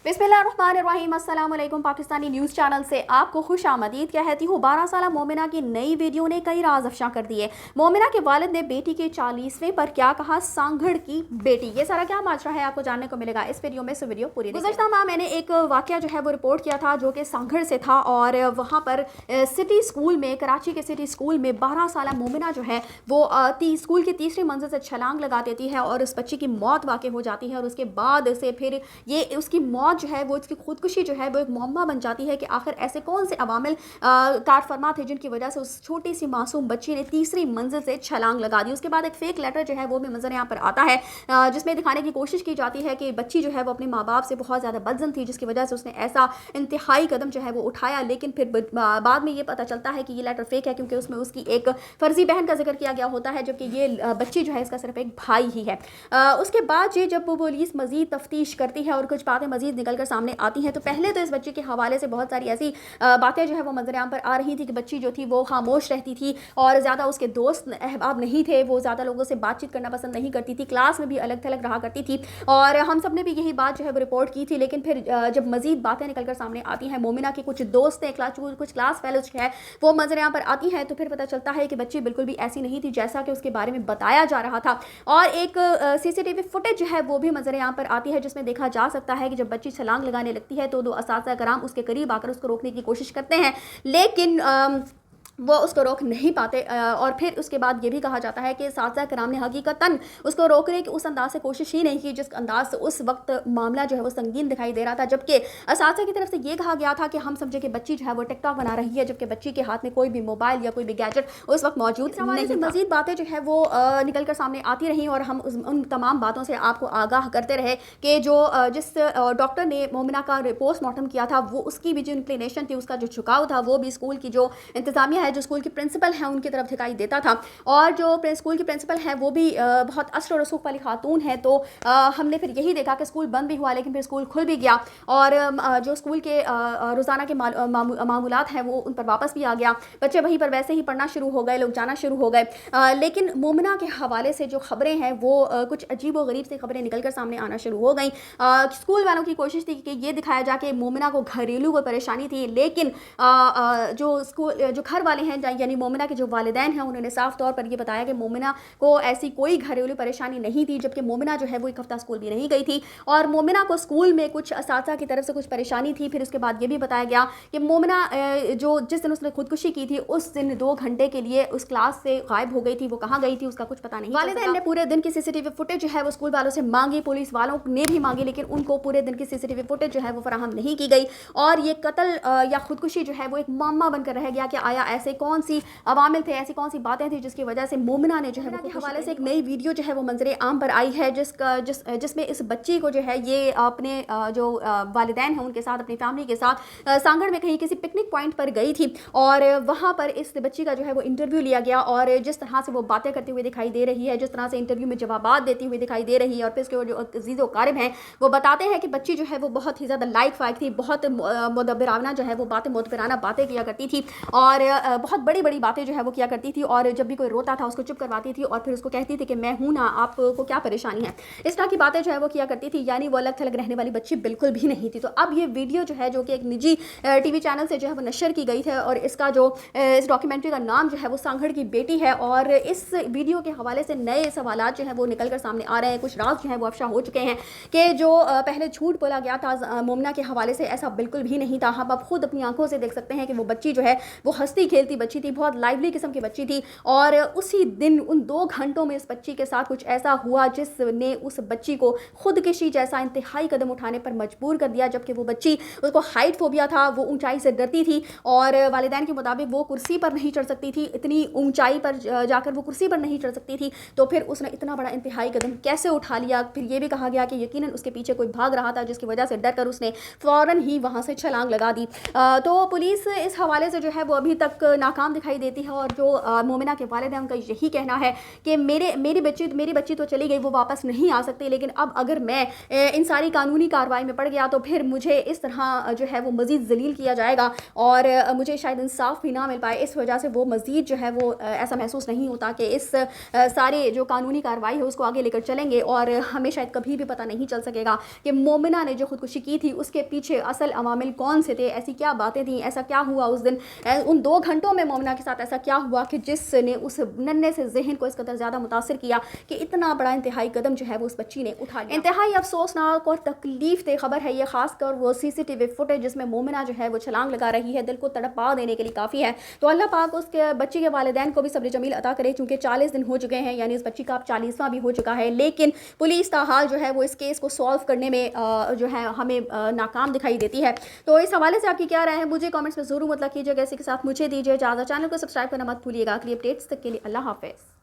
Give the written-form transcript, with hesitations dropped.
बिस्मिल्लाहिर्रहमानिर्रहीम। अस्सलाम वालेकुम। पाकिस्तानी न्यूज़ चैनल से आपको खुश आमदीद कहती हूँ। 12 साल मोमिना की नई वीडियो ने कई राज अफशा कर दिए। मोमिना के वालिद ने बेटी के 40वें पर क्या कहा, सांगड़ की बेटी। ये सारा क्या माजरा है आपको जानने को मिलेगा इस वीडियो में, सो वीडियो पूरी। गुज़श्ता माह मैंने एक वाक़या जो है वो रिपोर्ट किया था जो कि सांगड़ से था, और वहाँ पर सिटी स्कूल में, कराची के सिटी स्कूल में 12 साल मोमिना जो है वो स्कूल की तीसरी मंजिल से छलांग लगा देती है और उस बच्ची की मौत वाक़ हो जाती है। और उसके बाद से फिर ये उसकी मौत जो है वो, इसकी खुदकुशी जो है वो एक मुअम्मा बन जाती है कि आखिर ऐसे कौन से अवामिल कारफरमा थे जिनकी वजह से उस छोटी सी मासूम बच्ची ने तीसरी मंजिल से छलांग लगा दी। उसके बाद एक फेक लेटर जो है वो भी मंजर यहाँ पर आता है जिसमें दिखाने की कोशिश की जाती है कि बच्ची जो है वो अपने माँ बाप से बहुत ज़्यादा बदजन थी, जिसकी वजह से उसने ऐसा इंतहाई कदम जो है वो उठाया। लेकिन फिर बाद में ये पता चलता है कि ये लेटर फेक है, क्योंकि उसमें उसकी एक फर्जी बहन का जिक्र किया गया होता है, जबकि ये बच्ची जो है इसका सिर्फ एक भाई ही है। उसके बाद ये जब पुलिस मजीद तफ्तीश करती है और कुछ बातें मजीद निकल कर सामने आती हैं, तो पहले तो इस बच्ची के हवाले से बहुत सारी ऐसी बातें जो है वो मंजर आम पर आ रही थी कि बच्ची जो थी वो खामोश रहती थी और ज़्यादा उसके दोस्त अहबाब नहीं थे, वो ज़्यादा लोगों से बातचीत करना पसंद नहीं करती थी, क्लास में भी अलग थलग रहा करती थी, और हम सब ने भी यही बात जो है वो रिपोर्ट की थी। लेकिन फिर जब मजीद बातें निकल कर सामने आती हैं, मोमिना की कुछ दोस्तें, कुछ क्लास फेलोज है वो मंजर आम पर आती हैं, तो फिर पता चलता है कि बच्ची बिल्कुल भी ऐसी नहीं थी जैसा कि उसके बारे में बताया जा रहा था। और एक CCTV फुटेज जो है वो भी मंजर आम पर आती है, जिसमें देखा जा सकता है कि जब बच्ची छलांग लगाने लगती है तो दो असातिज़ा कराम उसके करीब आकर उसको रोकने की कोशिश करते हैं, लेकिन वो उसको रोक नहीं पाते। और फिर उसके बाद ये भी कहा जाता है कि असातिज़ा कराम ने हकीकतन उसको रोकने की उस अंदाज से कोशिश ही नहीं की जिस अंदाज से उस वक्त मामला जो है वो संगीन दिखाई दे रहा था। जबकि असातिज़ा की तरफ से ये कहा गया था कि हम समझे कि बच्ची जो है वो टिकटॉक बना रही है, जबकि बच्ची के हाथ में कोई भी मोबाइल या कोई भी गैजेट उस वक्त मौजूद नहीं था। मजीद बातें जो है वो निकल कर सामने आती रहीं और हम उन तमाम बातों से आपको आगाह करते रहे कि जो जिस डॉक्टर ने मोमिना का पोस्टमार्टम किया था वो उसकी भी जो इंक्लिनेशन थी, उसका जो झुकाव था, वो भी स्कूल की जो इंतजामिया है, जो स्कूल की प्रिंसिपल है, उनकी तरफ दिखाई देता था। और जो स्कूल की प्रिंसिपल है वो भी बहुत असर और रसूख वाली खातून है। तो हमने फिर यही देखा कि स्कूल बंद भी हुआ लेकिन फिर स्कूल खुल भी गया, और जो स्कूल के रोज़ाना के मामूलात हैं वो उन पर वापस भी आ गया। बच्चे वहीं पर वैसे ही पढ़ना शुरू हो गए, लोग जाना शुरू हो गए। लेकिन मोमिना के हवाले से जो खबरें हैं वो कुछ अजीब व गरीब सी खबरें निकल कर सामने आना शुरू हो गई। स्कूल वालों की कोशिश थी कि ये दिखाया जाए कि मोमिना को घरेलू वो परेशानी थी, लेकिन जो घर वाले हैं यानी मोमिना के जो वालिदैन हैं उन्होंने साफ तौर पर ये बताया कि मोमिना को ऐसी कोई घरेलू परेशानी नहीं थी। जबकि मोमिना जो है वो एक हफ्ता स्कूल भी नहीं गई थी और मोमिना को स्कूल में कुछ असातिज़ा की तरफ से कुछ परेशानी थी। फिर उसके बाद ये भी बताया गया कि मोमिना जो जिस दिन उसने खुदकुशी की थी उस दिन 2 घंटे के लिए उस क्लास से गायब हो गई थी, वो कहाँ गई थी उसका कुछ पता नहीं। वालिदैन ने पूरे दिन की CCTV फुटेज जो है वो स्कूल वालों से मांगी, पुलिस वालों ने भी मांगी, लेकिन उनको पूरे दिन की CCTV फुटेज जो है वो फराहम नहीं की गई। और ये कत्ल या खुदकुशी जो है वो एक मामला बनकर रह गया कि आया ऐसे कौन सी अवामिल थे, ऐसी कौन सी बातें थी जिसकी वजह से मोमिना ने जो है वो हवाले से एक नई वीडियो जो है वो मंजरे आम पर आई है, जिसमें इस बच्ची को जो है ये अपने जो वालिदैन हैं उनके साथ, अपनी फैमिली के साथ सांगड़ में कहीं किसी पिकनिक पॉइंट पर गई थी, और वहाँ पर इस बच्ची का जो है वो इंटरव्यू लिया गया। और जिस तरह से वो बातें करती हुई दिखाई दे रही है, जिस तरह से इंटरव्यू में जवाबात देती हुई दिखाई दे रही है, और फिर इसके जो अजीज़ व क़ारिब हैं वो बताते हैं कि बच्ची जो है वो बहुत ही ज़्यादा लाइक फाइक थी, बहुत मुदब्बिराना जो है वो मुतबराना बातें किया करती थी, और बहुत बड़ी बड़ी बातें जो है वो किया करती थी। और जब भी कोई रोता था उसको चुप करवाती थी और फिर उसको कहती थी कि मैं हूँ ना, आपको क्या परेशानी है। इस तरह की बातें जो है वो किया करती थी, यानी वो अलग थलग रहने वाली बच्ची बिल्कुल भी नहीं थी। तो अब ये वीडियो जो है जो कि एक निजी TV चैनल से जो है वो नशर की गई है, और इसका जो इस डॉक्यूमेंट्री का नाम जो है वो सांगड़ की बेटी है। और इस वीडियो के हवाले से नए सवालात जो है वो निकल कर सामने आ रहे हैं, कुछ राज जो है वो अफशा हो चुके हैं कि जो पहले झूठ बोला गया था मोमिना के हवाले से ऐसा बिल्कुल भी नहीं था। हम अब खुद अपनी आंखों से देख सकते हैं कि वो बच्ची जो है वो हंसती खेलती बच्ची थी, बहुत लाइवली किस्म की बच्ची थी। और उसी दिन उन 2 घंटों में इस बच्ची के साथ कुछ ऐसा हुआ जिसने उस बच्ची को खुदकुशी जैसा इंतहाई कदम उठाने पर मजबूर कर दिया। जबकि वो बच्ची, उसको हाइट फोबिया था, वो ऊंचाई से डरती थी, और वालिदैन के मुताबिक वो कुर्सी पर नहीं चढ़ सकती थी, इतनी ऊंचाई पर जाकर वो कुर्सी पर नहीं चढ़ सकती थी। तो फिर उसने इतना बड़ा इंतहाई कदम कैसे उठा लिया। फिर ये भी कहा गया कि यकीनन उसके पीछे कोई भाग रहा था, जिसकी वजह से डर कर उसने फ़ौरन ही वहाँ से छलांग लगा दी। तो पुलिस इस हवाले से जो है वो अभी तक नाकाम दिखाई देती है। और जो मोमिना के वालिद हैं उनका यही कहना है कि मेरी बच्ची तो चली गई, वो वापस नहीं आ सकती, लेकिन अब अगर मैं इन सारी कानूनी कार्रवाई में पड़ गया तो फिर मुझे इस तरह जो है वो मज़ीद जलील किया जाएगा और मुझे शायद इंसाफ भी ना मिल पाए। इस वजह से वो मज़ीद जो है वो ऐसा महसूस नहीं होता कि इस सारे जो कानूनी कार्रवाई है उसको आगे लेकर चलेंगे और हमें शायद कभी भी पता नहीं चल सकेगा कि मोमिना ने जो खुदकुशी की थी उसके पीछे असल अवामिल कौन से थे, ऐसी क्या बातें थी, ऐसा क्या हुआ उस दिन, उन 2 घंटों में मोमिना के साथ ऐसा क्या हुआ कि जिसने उस नन्हे से जहन को इस कदर ज़्यादा मुतासिर किया कि इतना बड़ा इंतहाई कदम जो है वो उस बच्ची ने उठा लिया। इंतहाई अफसोसनाक और तकलीफ दे खबर है ये, खासकर वो CCTV फुटेज जिसमें मोमिना जो है वो छलांग लगा रही है, दिल को तड़पा देने के लिए काफ़ी है। तो अल्लाह पाक उसके बच्ची के वालिदैन को भी सब्र जमील अता करे, चूँकि 40 दिन हो चुके हैं, यानी इस बच्ची का अब 40वां भी हो चुका है, लेकिन पुलिस ताहाल जो है वो इस केस को सॉल्व करने में जो है हमें नाकाम दिखाई देती है। तो इस हवाले से आपकी क्या राय है मुझे कमेंट्स में ज़रूर मतलब कीजिएगा। इसी के साथ मुझे दीजिए इजाज़त, चैनल को सब्सक्राइब करना मत भूलिएगा। अगली अपडेट्स तक के लिए अल्लाह हाफ़िज़।